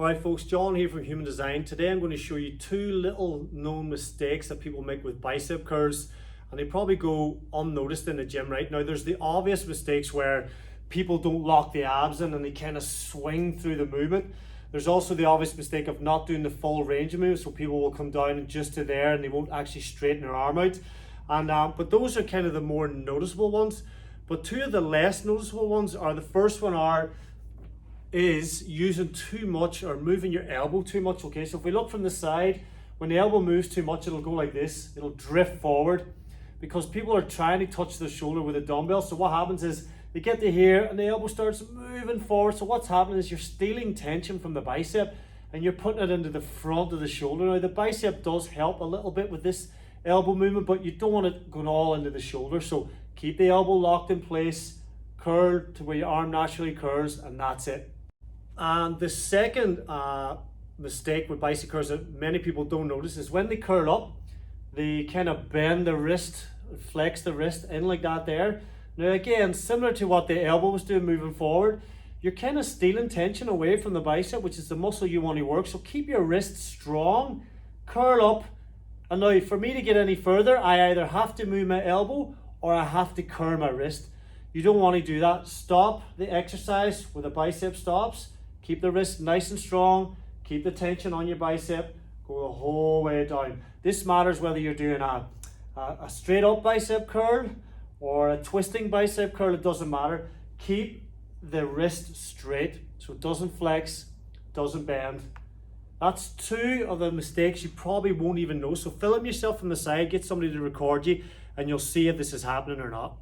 Alright folks, John here from Human Design. Today I'm going to show you two little known mistakes that people make with bicep curls, and they probably go unnoticed in the gym right now. There's the obvious mistakes where people don't lock the abs in and they kind of swing through the movement. There's also the obvious mistake of not doing the full range of movement, so people will come down just to there and they won't actually straighten their arm out. And but those are kind of the more noticeable ones. But two of the less noticeable ones are, the first one is using too much or moving your elbow too much. Okay, so if we look from the side, when the elbow moves too much, it'll go like this, it'll drift forward because people are trying to touch the shoulder with a dumbbell. So what happens is they get to here and the elbow starts moving forward. So what's happening is you're stealing tension from the bicep and you're putting it into the front of the shoulder. Now the bicep does help a little bit with this elbow movement, but you don't want it going all into the shoulder. So keep the elbow locked in place, curl to where your arm naturally curls, and that's it. And the second mistake with bicep curls that many people don't notice is when they curl up, they kind of bend the wrist, flex the wrist in like that there. Now again, similar to what the elbow was doing moving forward, you're kind of stealing tension away from the bicep, which is the muscle you want to work. So keep your wrist strong, curl up. And now for me to get any further, I either have to move my elbow or I have to curl my wrist. You don't want to do that. Stop the exercise where the bicep stops. Keep the wrist nice and strong. Keep the tension on your bicep. Go the whole way down. This matters whether you're doing a straight up bicep curl or a twisting bicep curl. It doesn't matter. Keep the wrist straight so it doesn't flex, doesn't bend. That's two of the mistakes you probably won't even know. So film yourself from the side, get somebody to record you, and you'll see if this is happening or not.